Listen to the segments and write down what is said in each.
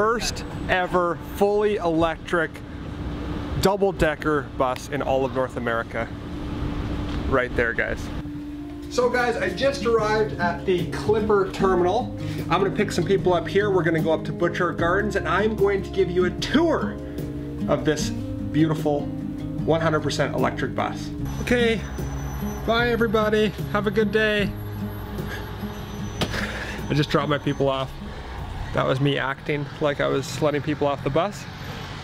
first ever fully electric double-decker bus in all of North America. Right there, guys. So guys, I just arrived at the Clipper terminal. I'm gonna pick some people up here. We're gonna go up to Butchart Gardens and I'm going to give you a tour of this beautiful 100% electric bus. Okay, bye everybody. Have a good day. I just dropped my people off. That was me acting like I was letting people off the bus,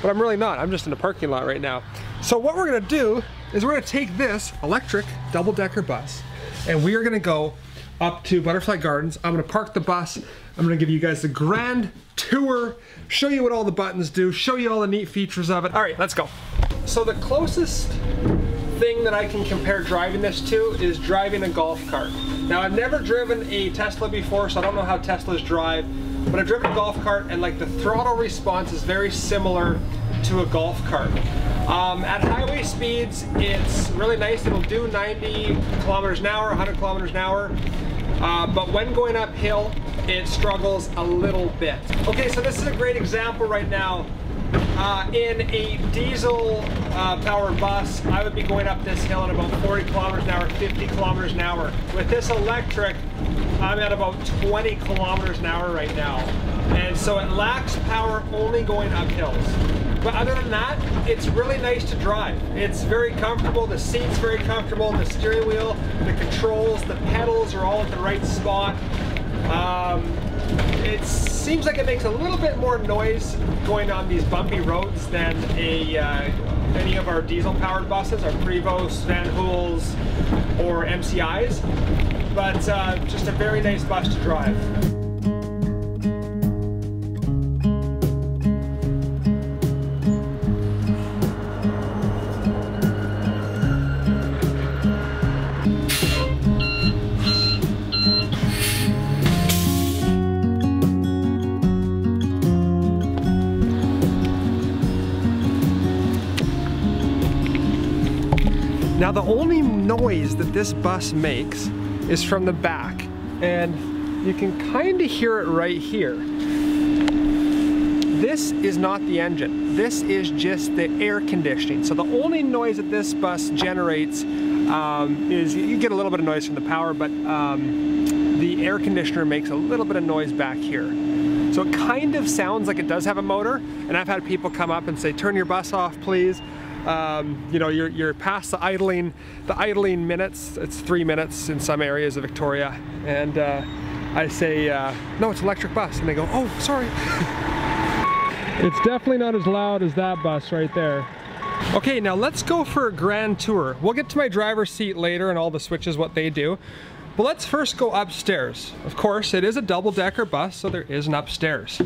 but I'm really not. I'm just in a parking lot right now. So what we're gonna do is we're gonna take this electric double-decker bus and we are gonna go up to Butterfly Gardens. I'm gonna park the bus. I'm gonna give you guys the grand tour, show you what all the buttons do, show you all the neat features of it. All right, let's go. So the closest thing that I can compare driving this to is driving a golf cart. Now I've never driven a Tesla before, so I don't know how Teslas drive, but I've driven a golf cart and like the throttle response is very similar to a golf cart. At highway speeds, it's really nice. It'll do 90 kilometers an hour, 100 kilometers an hour. But when going uphill, it struggles a little bit. Okay, so this is a great example right now. In a diesel powered bus, I would be going up this hill at about 40 kilometers an hour, 50 kilometers an hour. With this electric, I'm at about 20 kilometers an hour right now. And so it lacks power only going up hills. But other than that, it's really nice to drive. It's very comfortable, the seat's very comfortable, the steering wheel, the controls, the pedals are all at the right spot. It seems like it makes a little bit more noise going on these bumpy roads than any of our diesel-powered buses, our Prevos, Van Hoels, or MCIs. But just a very nice bus to drive. Now the only noise that this bus makes is from the back, and you can kind of hear it right here. This is not the engine. This is just the air conditioning. So the only noise that this bus generates is, you get a little bit of noise from the power, but the air conditioner makes a little bit of noise back here. So it kind of sounds like it does have a motor, and I've had people come up and say, turn your bus off, please. You know, you're past the idling minutes. It's 3 minutes in some areas of Victoria, and I say, no, it's an electric bus, and they go, oh, sorry. It's definitely not as loud as that bus right there. Okay, now let's go for a grand tour. We'll get to my driver's seat later and all the switches, what they do. But let's first go upstairs. Of course, it is a double-decker bus, so there is an upstairs.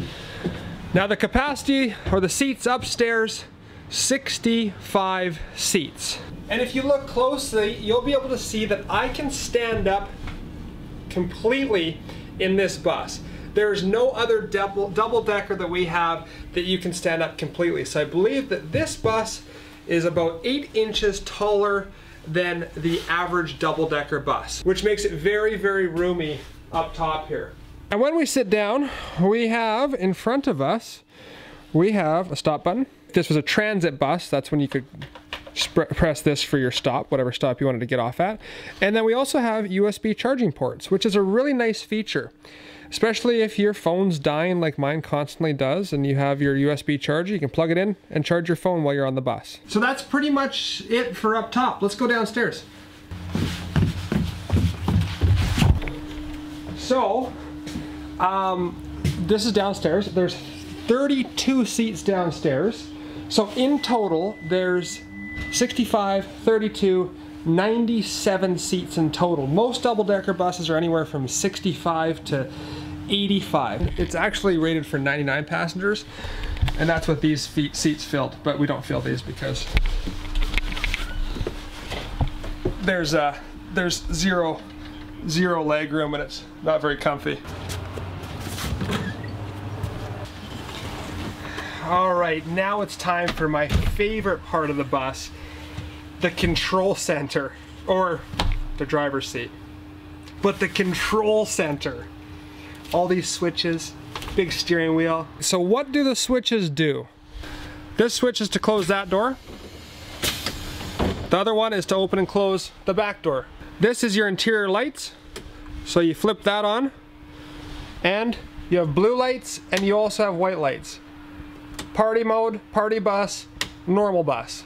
Now the capacity, or the seats upstairs, 65 seats. And if you look closely, you'll be able to see that I can stand up completely in this bus. There's no other double-decker that we have that you can stand up completely. So I believe that this bus is about 8 inches taller than the average double-decker bus, which makes it very, very roomy up top here. And when we sit down, we have in front of us, we have a stop button. If this was a transit bus, that's when you could press this for your stop, whatever stop you wanted to get off at. And then we also have USB charging ports, which is a really nice feature, especially if your phone's dying like mine constantly does and you have your USB charger, you can plug it in and charge your phone while you're on the bus. So that's pretty much it for up top. Let's go downstairs. So, this is downstairs. There's 32 seats downstairs. So in total, there's 65, 32, 97 seats in total. Most double-decker buses are anywhere from 65 to 85. It's actually rated for 99 passengers, and that's what these seats filled, but we don't fill these because there's zero leg room and it's not very comfy. All right, now it's time for my favorite part of the bus, the control center, or the driver's seat. But the control center. All these switches, big steering wheel. So what do the switches do? This switch is to close that door. The other one is to open and close the back door. This is your interior lights. So you flip that on, and you have blue lights, and you also have white lights. Party mode, party bus, normal bus.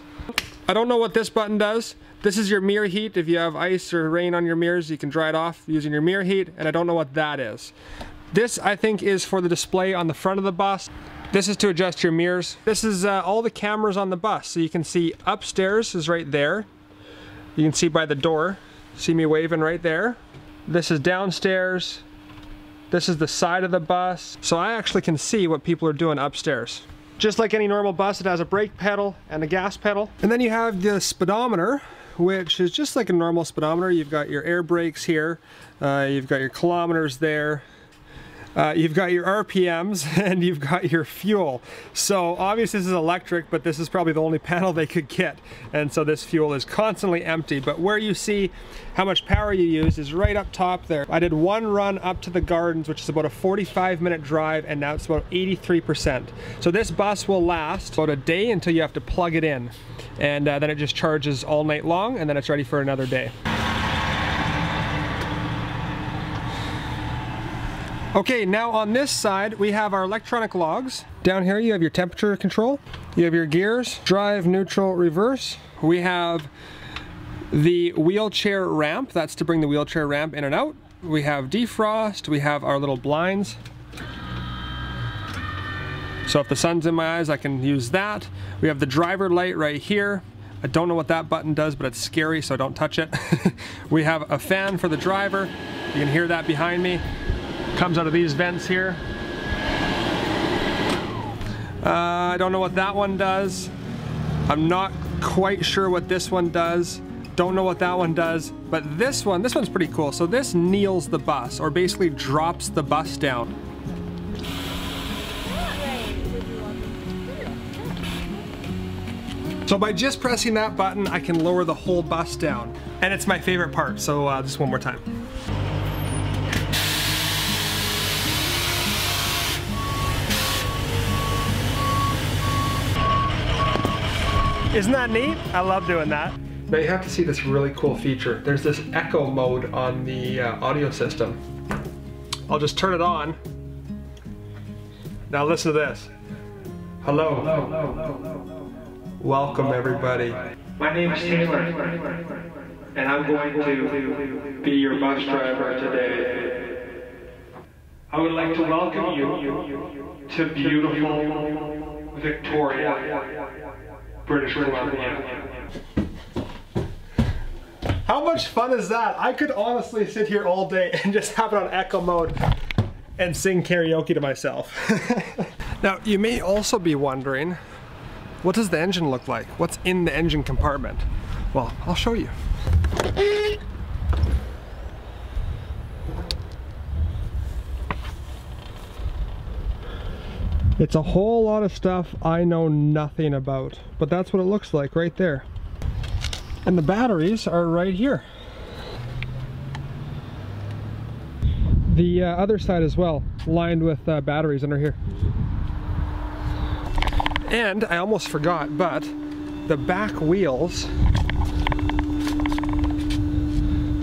I don't know what this button does. This is your mirror heat. If you have ice or rain on your mirrors, you can dry it off using your mirror heat, and I don't know what that is. This, I think, is for the display on the front of the bus. This is to adjust your mirrors. This is all the cameras on the bus. So you can see upstairs is right there. You can see by the door. See me waving right there. This is downstairs. This is the side of the bus. So I actually can see what people are doing upstairs. Just like any normal bus, it has a brake pedal and a gas pedal. And then you have the speedometer, which is just like a normal speedometer. You've got your air brakes here. You've got your kilometers there. You've got your RPMs and you've got your fuel. So obviously this is electric, but this is probably the only panel they could get. And so this fuel is constantly empty. But where you see how much power you use is right up top there. I did one run up to the gardens, which is about a 45-minute drive, and now it's about 83%. So this bus will last about a day until you have to plug it in. And then it just charges all night long, and then it's ready for another day. Okay, now on this side, we have our electronic logs. Down here you have your temperature control. You have your gears, drive, neutral, reverse. We have the wheelchair ramp. That's to bring the wheelchair ramp in and out. We have defrost. We have our little blinds. So if the sun's in my eyes, I can use that. We have the driver light right here. I don't know what that button does, but it's scary, so don't touch it. We have a fan for the driver. You can hear that behind me. Comes out of these vents here. I don't know what that one does. I'm not quite sure what this one does. Don't know what that one does. But this one's pretty cool. So this kneels the bus, or basically drops the bus down. So by just pressing that button, I can lower the whole bus down. And it's my favorite part, so just one more time. Isn't that neat? I love doing that. Now you have to see this really cool feature. There's this echo mode on the audio system. I'll just turn it on. Now listen to this. Hello. Welcome everybody. My name is Taylor, and I'm going to be your bus driver today. I would like to welcome you to beautiful Victoria, British Columbia. How much fun is that? I could honestly sit here all day and just have it on echo mode and sing karaoke to myself. Now, you may also be wondering, what does the engine look like? What's in the engine compartment? Well, I'll show you. It's a whole lot of stuff I know nothing about, but that's what it looks like right there. And the batteries are right here. The other side as well, lined with batteries under here. And I almost forgot, but the back wheels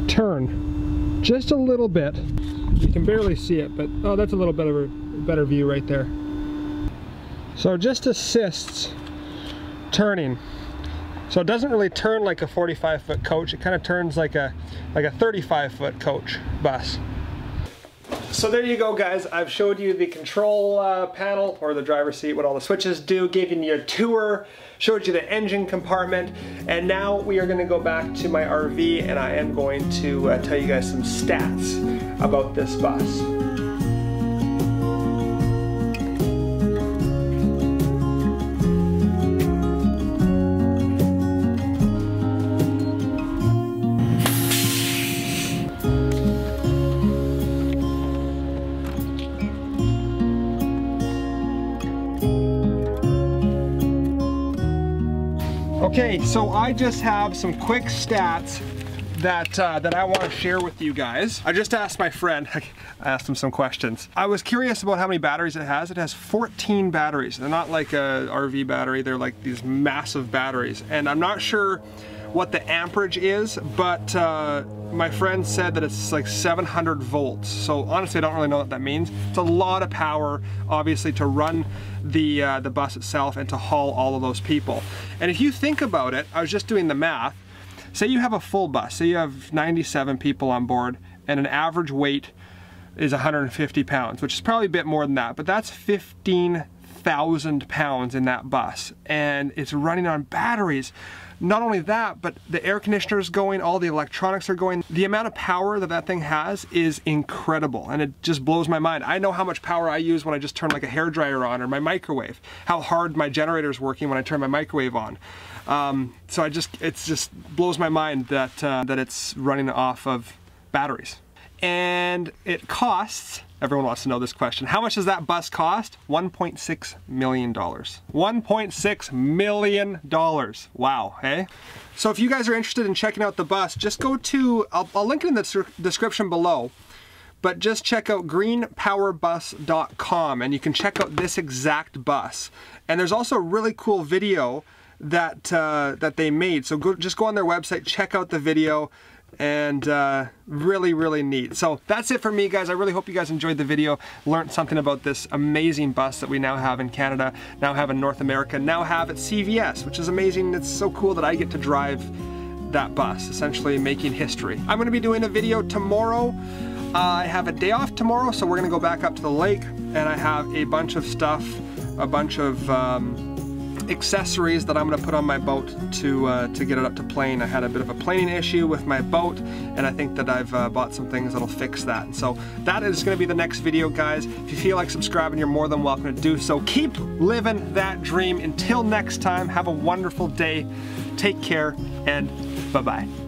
turn just a little bit. You can barely see it, but oh, that's a little bit of a better view right there. So it just assists turning. So it doesn't really turn like a 45-foot coach. It kind of turns like a 35-foot coach bus. So there you go, guys. I've showed you the control panel, or the driver's seat, what all the switches do, gave you a tour, showed you the engine compartment, and now we are going to go back to my RV and I am going to tell you guys some stats about this bus. Okay, so I just have some quick stats that I want to share with you guys. I just asked my friend, I asked him some questions. I was curious about how many batteries it has. It has 14 batteries. They're not like a RV battery, they're like these massive batteries. And I'm not sure what the amperage is, but my friend said that it's like 700 volts. So honestly, I don't really know what that means. It's a lot of power, obviously, to run the bus itself and to haul all of those people. And if you think about it, I was just doing the math. Say you have a full bus, say you have 97 people on board, and an average weight is 150 pounds, which is probably a bit more than that, but that's 15,000 pounds in that bus, and it's running on batteries. Not only that, but the air conditioner is going, all the electronics are going. The amount of power that that thing has is incredible, and it just blows my mind. I know how much power I use when I just turn like a hairdryer on or my microwave, how hard my generator is working when I turn my microwave on. So it just blows my mind that, that it's running off of batteries. And it costs, everyone wants to know this question, how much does that bus cost? $1.6 million. $1.6 million. Wow, hey? So if you guys are interested in checking out the bus, just go to, I'll link it in the description below, but just check out greenpowerbus.com and you can check out this exact bus. And there's also a really cool video that, that they made. So just go on their website, check out the video, and really, really neat. So that's it for me, guys. I really hope you guys enjoyed the video, learned something about this amazing bus that we now have in Canada, now have in North America, now have at CVS, which is amazing. It's so cool that I get to drive that bus, essentially making history. I'm gonna be doing a video tomorrow. I have a day off tomorrow, so we're gonna go back up to the lake, and I have a bunch of stuff, a bunch of accessories that I'm going to put on my boat to get it up to plane. I had a bit of a planing issue with my boat, and I think that I've bought some things that'll fix that. And so that is going to be the next video, guys. If you feel like subscribing, you're more than welcome to do so. Keep living that dream. Until next time, have a wonderful day. Take care, and bye-bye.